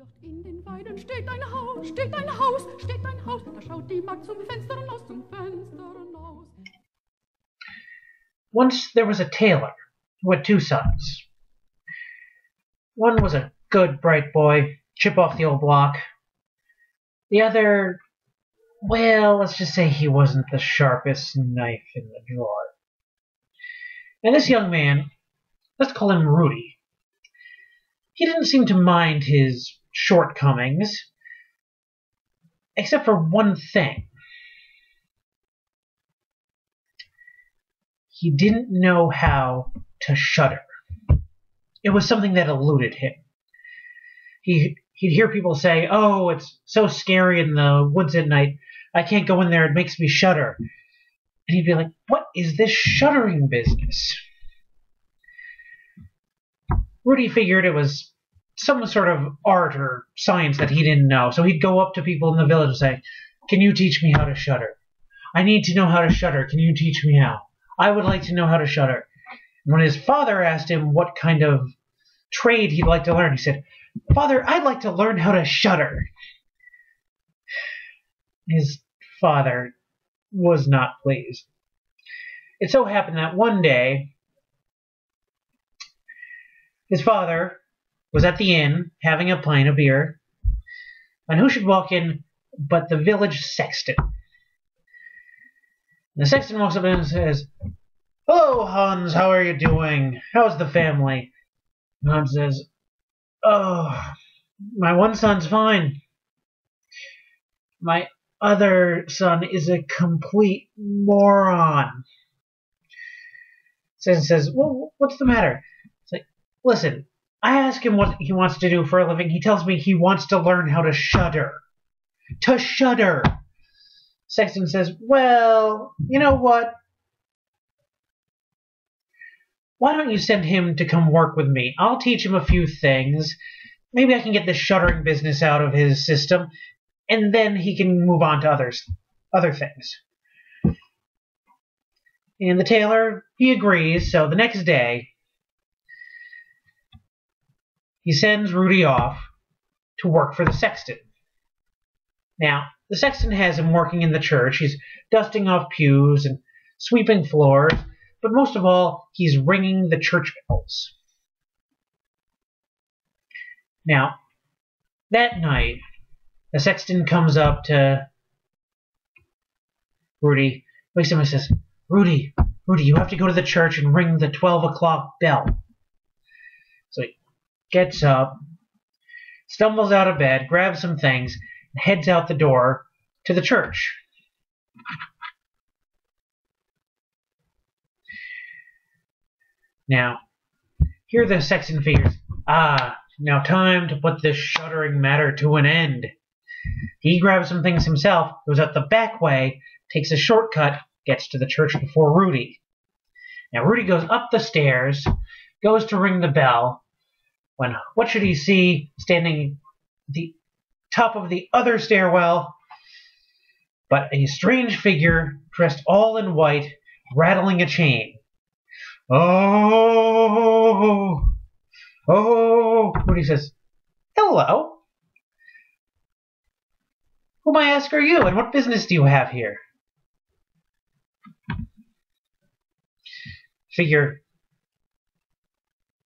Dort in den Weiden steht ein Haus, steht ein Haus, steht ein Haus. Da schaut die Magd zum Fenster hinaus, zum Fenster hinaus. Once there was a tailor who had two sons. One was a good, bright boy, chip off the old block. The other, well, let's just say he wasn't the sharpest knife in the drawer. And this young man, let's call him Rudy. He didn't seem to mind his shortcomings, except for one thing. He didn't know how to shudder. It was something that eluded him. He'd hear people say, "Oh, it's so scary in the woods at night. I can't go in there. It makes me shudder." And he'd be like, "What is this shuddering business?" Rudy figured it was some sort of art or science that he didn't know. So he'd go up to people in the village and say, "Can you teach me how to shudder? I need to know how to shudder. Can you teach me how? I would like to know how to shudder." And when his father asked him what kind of trade he'd like to learn, he said, "Father, I'd like to learn how to shudder." His father was not pleased. It so happened that one day, his father was at the inn having a pint of beer, and who should walk in but the village sexton. And the sexton walks up and says, "Hello, Hans, how are you doing? How's the family?" And Hans says, "Oh, my one son's fine. My other son is a complete moron." Sexton says, "Well, what's the matter?" It's like, "Listen, I ask him what he wants to do for a living. He tells me he wants to learn how to shudder. To shudder." Sexton says, "Well, you know what? Why don't you send him to come work with me? I'll teach him a few things. Maybe I can get this shuddering business out of his system, and then he can move on to other things." And the tailor, he agrees, so the next day, he sends Rudy off to work for the sexton. Now, the sexton has him working in the church. He's dusting off pews and sweeping floors, but most of all, he's ringing the church bells. Now, that night, the sexton comes up to Rudy, wakes him and says, Rudy, you have to go to the church and ring the 12 o'clock bell." So he gets up, stumbles out of bed, grabs some things, and heads out the door to the church. Now, here the sexton figures, now time to put this shuddering matter to an end. He grabs some things himself, goes out the back way, takes a shortcut, gets to the church before Rudy. Now Rudy goes up the stairs, goes to ring the bell, when what should he see standing at the top of the other stairwell but a strange figure dressed all in white, rattling a chain. "Oh, Rudy says, "Hello. Who, may I ask, are you, and what business do you have here?" Figure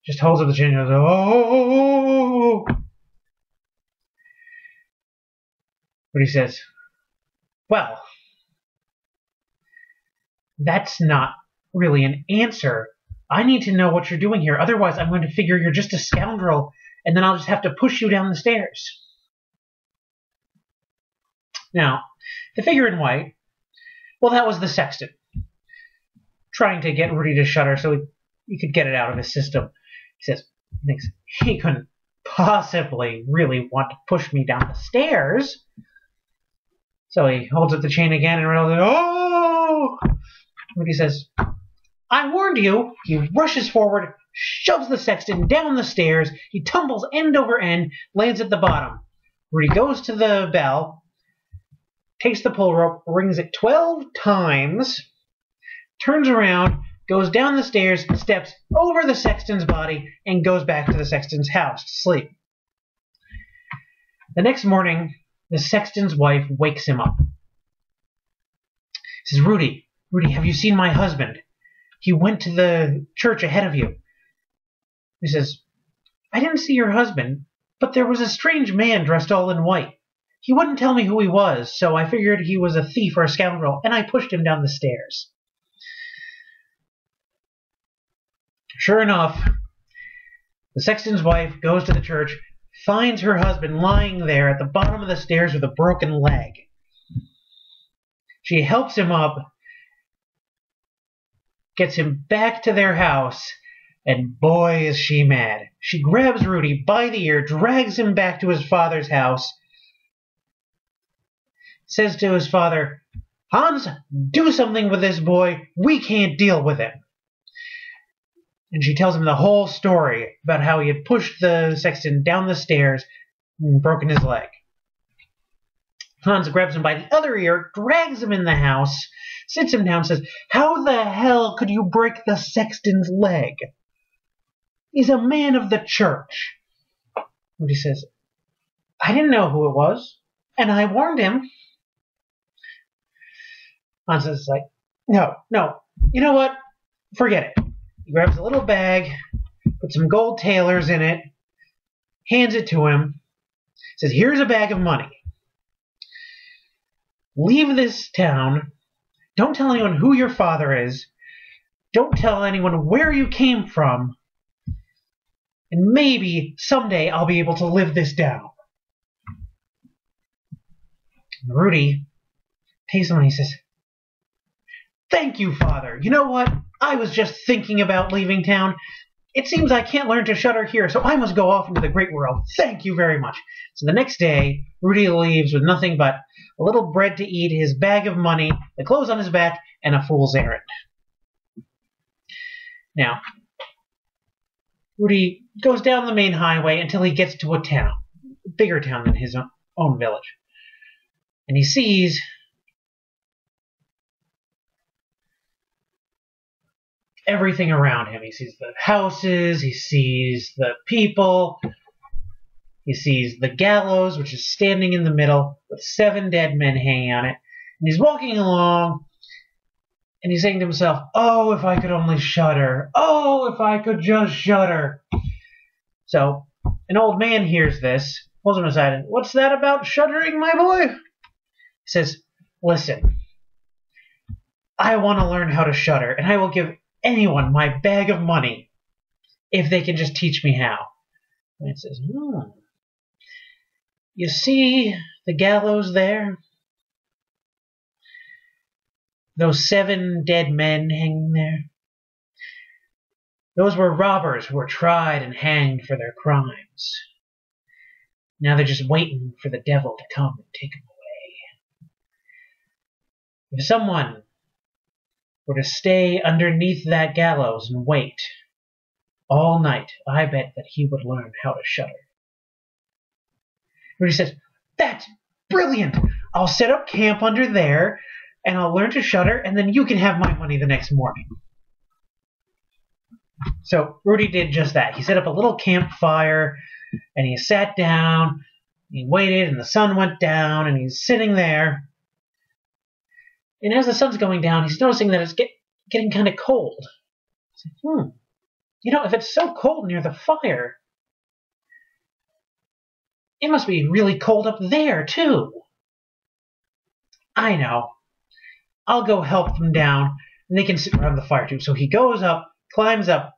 just holds up the chain and goes, "Oh." Rudy says, "Well, that's not really an answer. I need to know what you're doing here. Otherwise, I'm going to figure you're just a scoundrel, and then I'll just have to push you down the stairs." Now, the figure in white, well, that was the sexton, trying to get Rudy to shudder so he could get it out of his system. He thinks, he couldn't possibly really want to push me down the stairs. So he holds up the chain again and rattles, "Oh!" Rudy says, "I warned you." He rushes forward, shoves the sexton down the stairs. He tumbles end over end, lands at the bottom. Rudy goes to the bell, takes the pull rope, rings it 12 times, turns around, goes down the stairs, steps over the sexton's body, and goes back to the sexton's house to sleep. The next morning, the sexton's wife wakes him up. Says, Rudy, have you seen my husband? He went to the church ahead of you. He says, I didn't see your husband, but there was a strange man dressed all in white. He wouldn't tell me who he was, so I figured he was a thief or a scoundrel, and I pushed him down the stairs. Sure enough, the sexton's wife goes to the church, finds her husband lying there at the bottom of the stairs with a broken leg. She helps him up, gets him back to their house, and boy is she mad. She grabs Rudy by the ear, drags him back to his father's house, says to his father, Hans, do something with this boy. We can't deal with him. And she tells him the whole story about how he had pushed the sexton down the stairs and broken his leg. Hans grabs him by the other ear, drags him in the house, sits him down, and says, How the hell could you break the sexton's leg? He's a man of the church. And he says, I didn't know who it was, and I warned him. Hans is like, no, you know what? Forget it. He grabs a little bag, puts some gold tailors in it, hands it to him, says, here's a bag of money. Leave this town. Don't tell anyone who your father is. Don't tell anyone where you came from. And maybe someday I'll be able to live this down. And Rudy takes the money and says, Thank you, Father. You know what? I was just thinking about leaving town. It seems I can't learn to shudder here, so I must go off into the great world. Thank you very much. So the next day, Rudy leaves with nothing but a little bread to eat, his bag of money, the clothes on his back, and a fool's errand. Now, Rudy goes down the main highway until he gets to a town, a bigger town than his own village. And he sees everything around him. He sees the houses, he sees the people, he sees the gallows, which is standing in the middle with 7 dead men hanging on it. And he's walking along, and he's saying to himself, oh, if I could only shudder. Oh, if I could just shudder. So, an old man hears this, pulls him aside, and, what's that about shuddering, my boy? He says, listen, I want to learn how to shudder, and I will give anyone my bag of money if they can just teach me how. And it says, You see the gallows there? Those 7 dead men hanging there? Those were robbers who were tried and hanged for their crimes. Now they're just waiting for the devil to come and take them away. If someone were to stay underneath that gallows and wait all night, I bet that he would learn how to shudder. Rudy says, that's brilliant! I'll set up camp under there, and I'll learn to shudder, and then you can have my money the next morning. So Rudy did just that. He set up a little campfire, and he sat down, he waited, and the sun went down, and he's sitting there. And as the sun's going down, he's noticing that it's getting kind of cold. He's like, you know, if it's so cold near the fire, it must be really cold up there, too. I know. I'll go help them down, and they can sit around the fire, too. So he goes up, climbs up,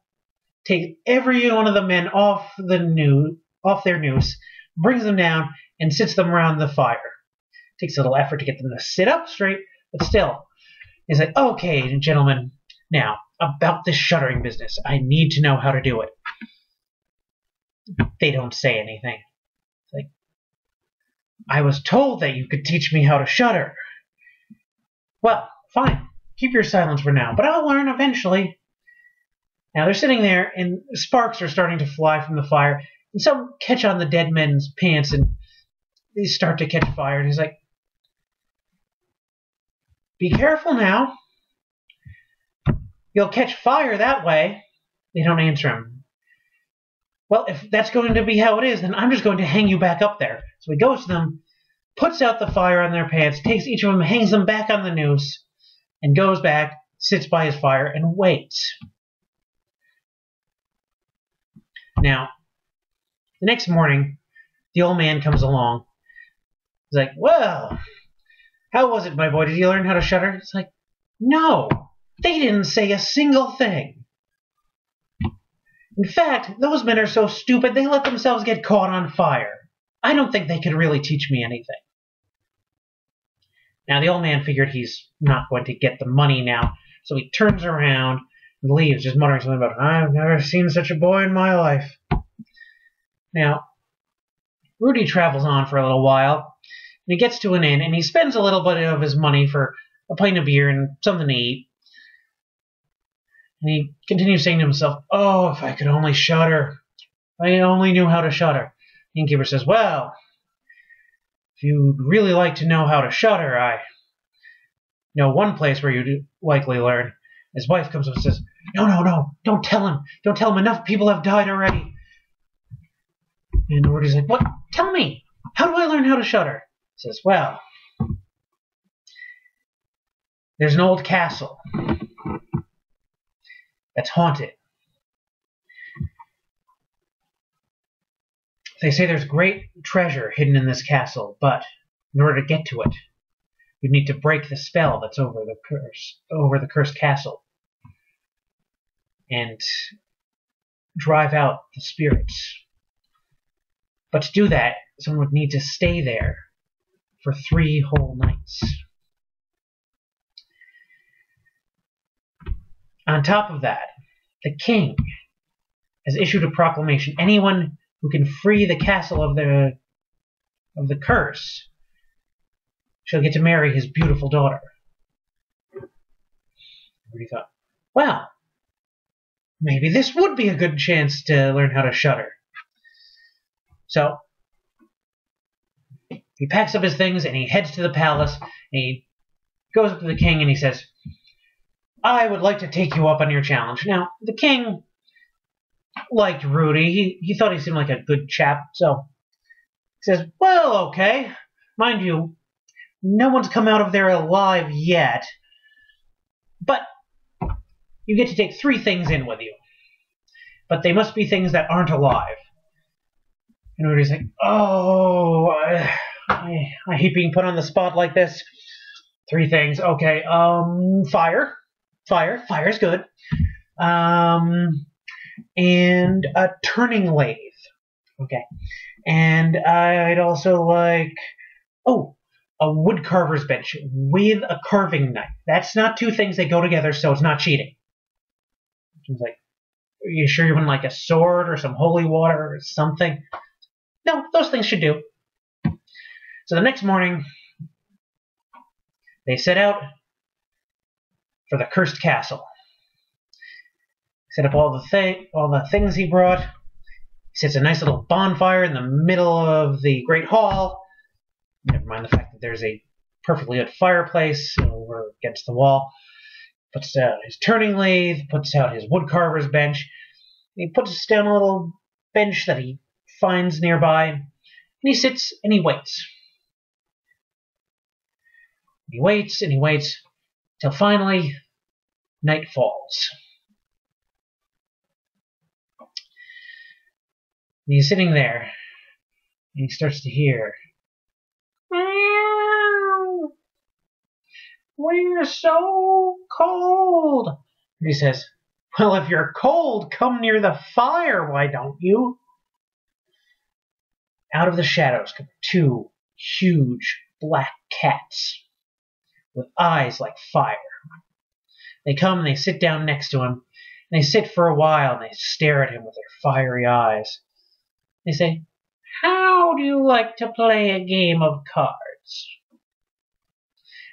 takes every one of the men off their noose, brings them down, and sits them around the fire. Takes a little effort to get them to sit up straight, but still, he's like, okay, gentlemen, now, about this shuddering business, I need to know how to do it. They don't say anything. It's like, I was told that you could teach me how to shudder. Well, fine, keep your silence for now, but I'll learn eventually. Now they're sitting there, and sparks are starting to fly from the fire, and some catch on the dead men's pants, and they start to catch fire, and he's like, be careful now. You'll catch fire that way. They don't answer him. well, if that's going to be how it is, then I'm just going to hang you back up there. So he goes to them, puts out the fire on their pants, takes each of them, hangs them back on the noose, and goes back, sits by his fire, and waits. Now, the next morning, the old man comes along. He's like, well, how was it, my boy? Did you learn how to shudder? It's like, no, they didn't say a single thing. In fact, those men are so stupid they let themselves get caught on fire. I don't think they could really teach me anything. Now, the old man figured he's not going to get the money now, so he turns around and leaves, just muttering something about, I've never seen such a boy in my life. Now, Rudy travels on for a little while, and he gets to an inn, and he spends a little bit of his money for a pint of beer and something to eat. And he continues saying to himself, oh, if I could only shudder. If I only knew how to shudder. The innkeeper says, well, if you'd really like to know how to shudder, I know one place where you'd likely learn. His wife comes up and says, no, don't tell him. Don't tell him. Enough people have died already. And Rudy's like, what? Tell me. How do I learn how to shudder? He says, well, there's an old castle that's haunted. They say there's great treasure hidden in this castle, but in order to get to it, you need to break the spell that's over the cursed castle, and drive out the spirits. But to do that, someone would need to stay there for 3 whole nights. On top of that, the king has issued a proclamation. Anyone who can free the castle of the curse shall get to marry his beautiful daughter. Everybody thought, well, maybe this would be a good chance to learn how to shudder. So he packs up his things and he heads to the palace, and he goes up to the king and he says, I would like to take you up on your challenge. Now, the king liked Rudy. He thought he seemed like a good chap, so he says, well, okay. Mind you, no one's come out of there alive yet, but you get to take 3 things in with you. But they must be things that aren't alive. And Rudy's like, oh, I hate being put on the spot like this. 3 things. Okay, fire. Fire's good. And a turning lathe. Okay. And I'd also like, a woodcarver's bench with a carving knife. That's not 2 things that go together, so it's not cheating. He's like, are you sure you want like a sword or some holy water or something? No, those things should do. So the next morning, they set out for the cursed castle. Set up all the things he brought. He sets a nice little bonfire in the middle of the great hall. Never mind the fact that there's a perfectly good fireplace over against the wall. Puts out his turning lathe, puts out his woodcarver's bench. He puts down a little bench that he finds nearby, and he sits and he waits. He waits and he waits till finally night falls. And he's sitting there, and he starts to hear, meow, we're so cold. And he says, well, if you're cold, come near the fire, why don't you? Out of the shadows come 2 huge black cats with eyes like fire. They come and they sit down next to him, and they sit for a while and they stare at him with their fiery eyes. They say, how do you like to play a game of cards?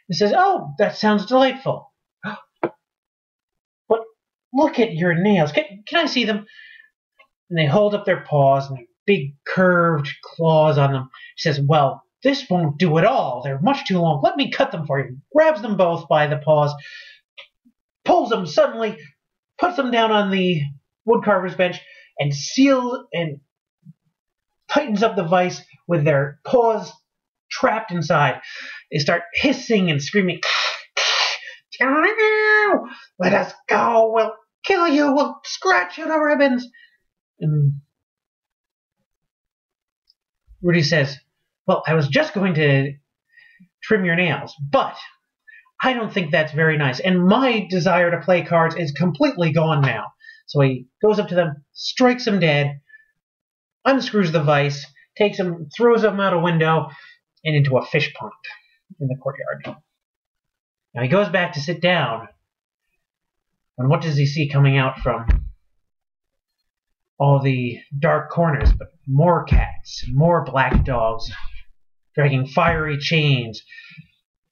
He says, oh, that sounds delightful. But look at your nails. Can I see them? And they hold up their paws and their big curved claws on them. He says, well, this won't do at all. They're much too long. Let me cut them for you. Grabs them both by the paws, pulls them suddenly, puts them down on the woodcarver's bench, and seals and tightens up the vice with their paws trapped inside. They start hissing and screaming, "Let us go! We'll kill you! We'll scratch you to ribbons!" And Rudy says, "Well, I was just going to trim your nails, but I don't think that's very nice, and my desire to play cards is completely gone now." So he goes up to them, strikes them dead, unscrews the vice, takes them, throws them out a window and into a fish pond in the courtyard. Now he goes back to sit down, and what does he see coming out from all the dark corners? But more cats, more black dogs, dragging fiery chains.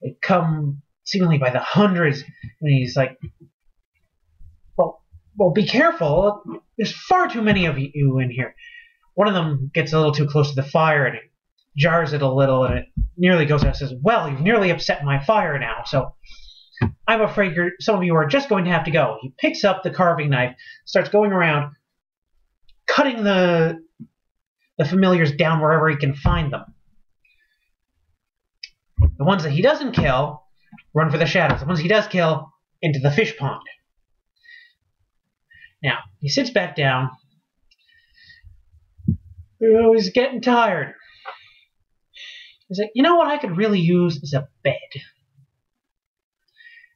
They come seemingly by the hundreds, and he's like, well, be careful. There's far too many of you in here. One of them gets a little too close to the fire, and it jars it a little, and it nearly goes out and says, "Well, you've nearly upset my fire now, so I'm afraid some of you are just going to have to go." He picks up the carving knife, starts going around, cutting the familiars down wherever he can find them. The ones that he doesn't kill run for the shadows. The ones he does kill, into the fish pond. Now, he sits back down. He's getting tired. He's like, you know what I could really use is a bed.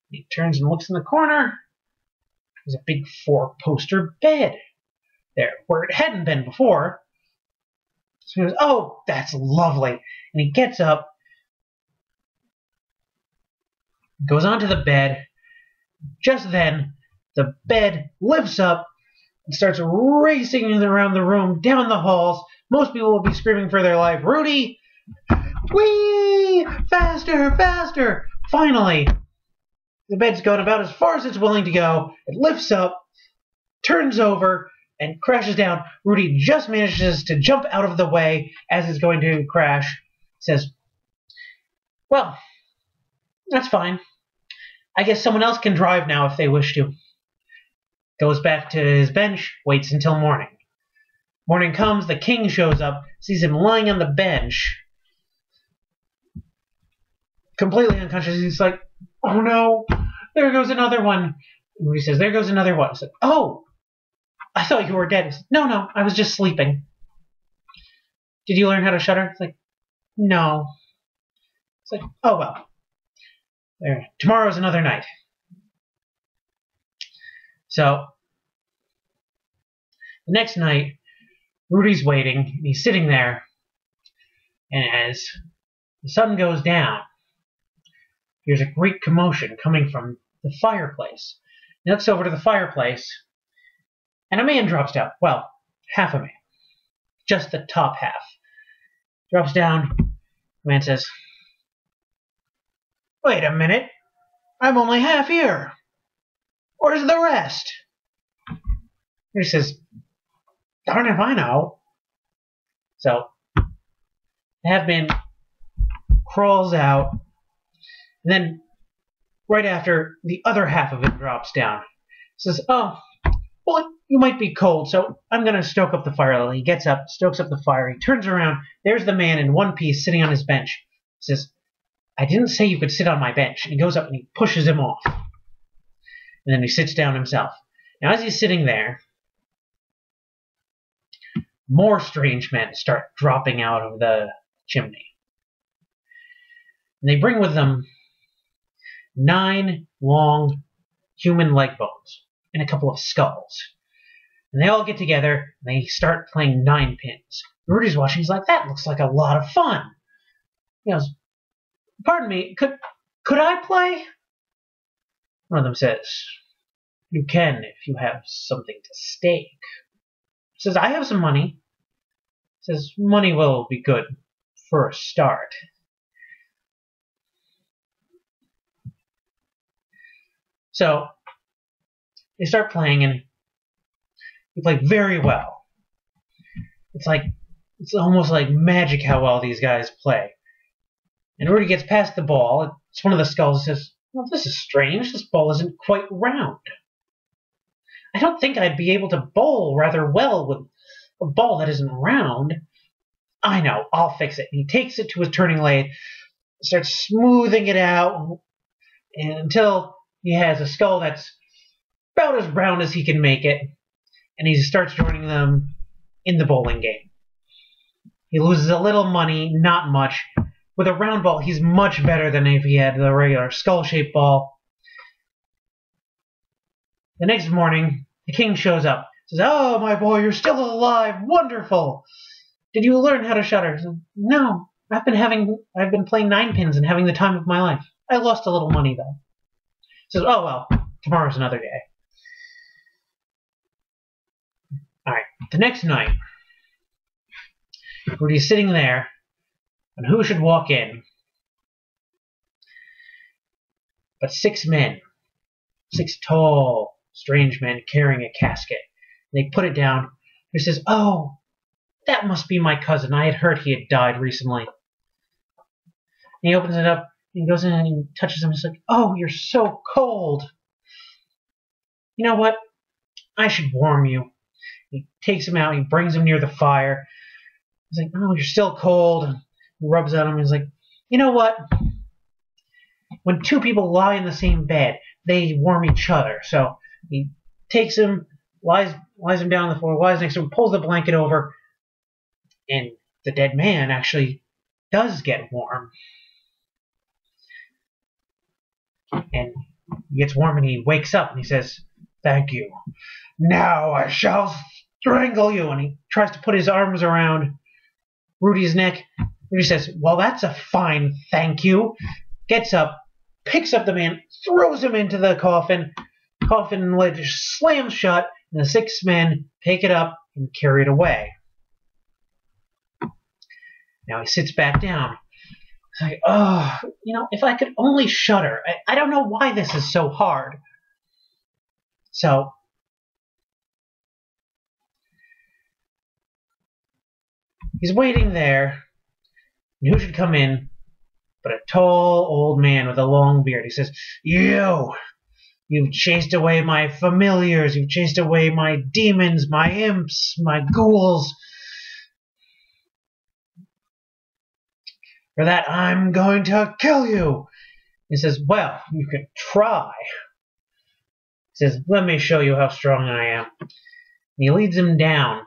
He turns and looks in the corner. There's a big 4-poster bed there, where it hadn't been before. So he goes, "Oh, that's lovely." And he gets up, goes onto the bed. Just then, the bed lifts up and starts racing around the room, down the halls. Most people will be screaming for their life, "Rudy! Whee! Faster, faster!" Finally, the bed's going about as far as it's willing to go. It lifts up, turns over, and crashes down. Rudy just manages to jump out of the way as it's going to crash. He says, "Well, that's fine. I guess someone else can drive now if they wish to." Goes back to his bench, waits until morning. Morning comes, the king shows up, sees him lying on the bench, completely unconscious. He's like, "Oh no, there goes another one." And he says, "There goes another one." He's like, "Oh, I thought you were dead." He says, "No, I was just sleeping." "Did you learn how to shudder?" It's like, "No." It's like, "Oh well. There. Tomorrow's another night." So, the next night, Rudy's waiting, and he's sitting there, and as the sun goes down, there's a great commotion coming from the fireplace. He looks over to the fireplace, and a man drops down. Well, half a man. Just the top half. Drops down. The man says, "Wait a minute. I'm only half here. Where's the rest?" And he says, "Darn if I know." So, the half man crawls out, and then, right after, the other half of it drops down. He says, "Oh, well, you might be cold, so I'm going to stoke up the fire." He gets up, stokes up the fire, he turns around, there's the man in one piece sitting on his bench. He says, "I didn't say you could sit on my bench." And he goes up and he pushes him off. And then he sits down himself. Now, as he's sitting there, more strange men start dropping out of the chimney. And they bring with them 9 long human leg bones and a couple of skulls. And they all get together and they start playing 9 pins. Rudy's watching. He's like, "That looks like a lot of fun." He goes, "Pardon me, could I play?" One of them says, "You can if you have something to stake." He says, "I have some money." He says, "Money will be good for a start." So they start playing, and they play very well. It's almost like magic how well these guys play. And Rudy gets past the ball. It's one of the skulls. Says, "Well, this is strange. This ball isn't quite round." I don't think I'd be able to bowl rather well with a ball that isn't round. I know, I'll fix it. And he takes it to his turning lathe, starts smoothing it out until he has a skull that's about as brown as he can make it, and he starts joining them in the bowling game. He loses a little money, not much. With a round ball, he's much better than if he had the regular skull-shaped ball. The next morning, the king shows up. Says, "Oh, my boy, you're still alive. Wonderful. Did you learn how to shudder?" Says, "No, I've been playing nine pins and having the time of my life. I lost a little money, though." Says, "Oh, well, tomorrow's another day." All right, the next night, Rudy's sitting there, and who should walk in but six men, six tall, strange men carrying a casket. And they put it down. He says, "Oh, that must be my cousin. I had heard he had died recently." And he opens it up, and he goes in and he touches him. He's like, "Oh, you're so cold. You know what? I should warm you." He takes him out, he brings him near the fire. He's like, "Oh, you're still cold." And he rubs on him. He's like, "You know what? When two people lie in the same bed, they warm each other." So he takes him, lies him down on the floor, lies next to him, pulls the blanket over, and the dead man actually does get warm. And he gets warm and he wakes up and he says, "Thank you. Now I shall strangle you." And he tries to put his arms around Rudy's neck. Rudy says, "Well, that's a fine thank you." Gets up, picks up the man, throws him into the coffin. Coffin lid slams shut, and the six men take it up and carry it away. Now he sits back down. He's like, "Oh, if I could only shudder. I don't know why this is so hard." So he's waiting there, and who should come in but a tall old man with a long beard. He says, You've chased away my familiars. You've chased away my demons, my imps, my ghouls. For that, I'm going to kill you." He says, "Well, you can try." He says, "Let me show you how strong I am." And he leads him down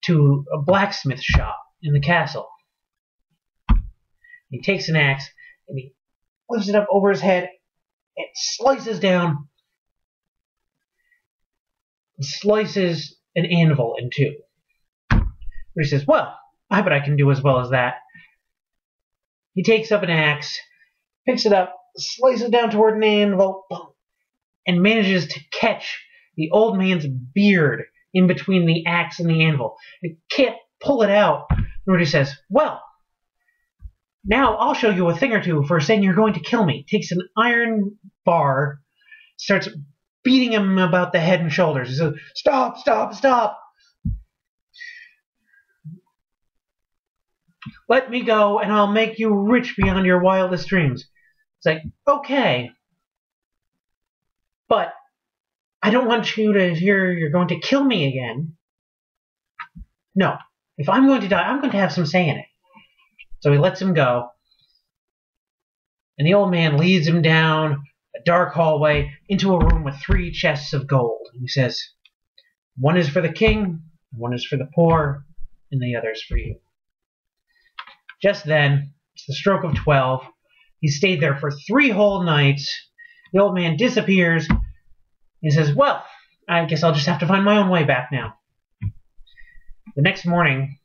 to a blacksmith shop in the castle. He takes an axe and he lifts it up over his head and slices down, and slices an anvil in two. He says, "Well, I bet I can do as well as that." He takes up an axe, picks it up, slices it down toward an anvil, and manages to catch the old man's beard in between the axe and the anvil. He can't pull it out. Rudy says, "Well, now I'll show you a thing or two for saying you're going to kill me." Takes an iron bar, starts beating him about the head and shoulders. He says, "Stop, stop, stop. Let me go and I'll make you rich beyond your wildest dreams." It's like, "Okay, but I don't want you to hear you're going to kill me again. No, if I'm going to die, I'm going to have some say in it." So he lets him go, and the old man leads him down a dark hallway into a room with 3 chests of gold. And he says, "One is for the king, one is for the poor, and the other is for you." Just then, it's the stroke of 12. He stayed there for 3 whole nights. The old man disappears. He says, "Well, I guess I'll just have to find my own way back now." The next morning,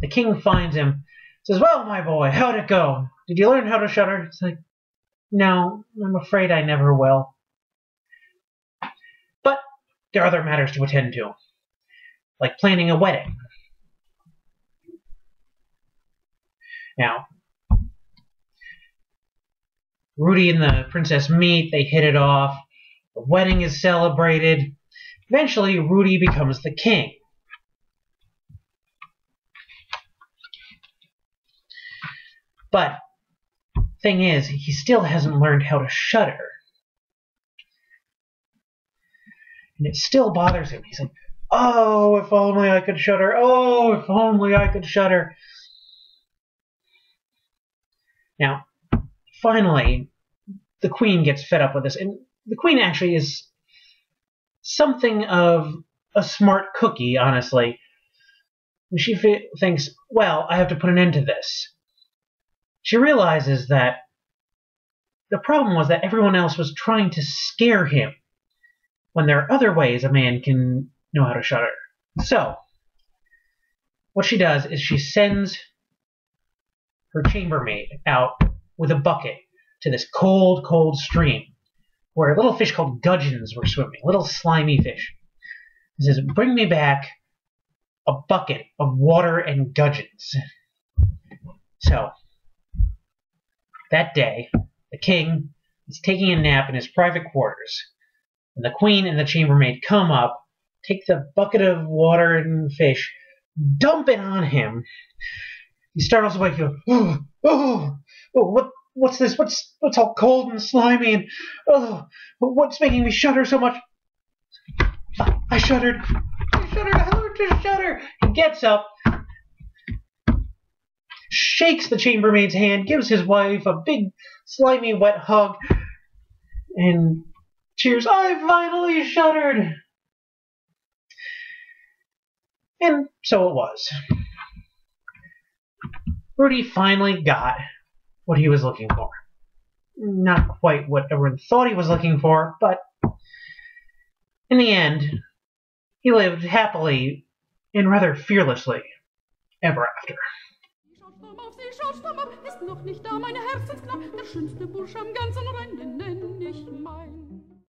the king finds him. Says, "Well, my boy, how'd it go? Did you learn how to shudder?" It's like, "No, I'm afraid I never will. But there are other matters to attend to, like planning a wedding." Now, Rudy and the princess meet. They hit it off. The wedding is celebrated. Eventually, Rudy becomes the king. But thing is, he still hasn't learned how to shudder. And it still bothers him. He's like, oh, if only I could shudder. Oh, if only I could shudder. Now, finally, the queen gets fed up with this. And the queen actually is something of a smart cookie, honestly. And she thinks, well, I have to put an end to this. She realizes that the problem was that everyone else was trying to scare him, when there are other ways a man can know how to shudder. So, what she does is she sends her chambermaid out with a bucket to this cold, cold stream where little fish called gudgeons were swimming, little slimy fish. She says, bring me back a bucket of water and gudgeons. So, that day, the king is taking a nap in his private quarters, and the queen and the chambermaid come up, take the bucket of water and fish, dump it on him. He startles awake. He goes, what's this? What's all cold and slimy and what's making me shudder so much? I shuddered. I learned to shudder. He gets up, shakes the chambermaid's hand, gives his wife a big, slimy, wet hug, and cheers, I finally shuddered. And so it was. Rudy finally got what he was looking for. Not quite what everyone thought he was looking for, but in the end, he lived happily and rather fearlessly ever after. Sie schaut stumm ab, ist noch nicht da, meine Herzensknapp, der schönste Bursch am ganzen Rennen nenn ich mein.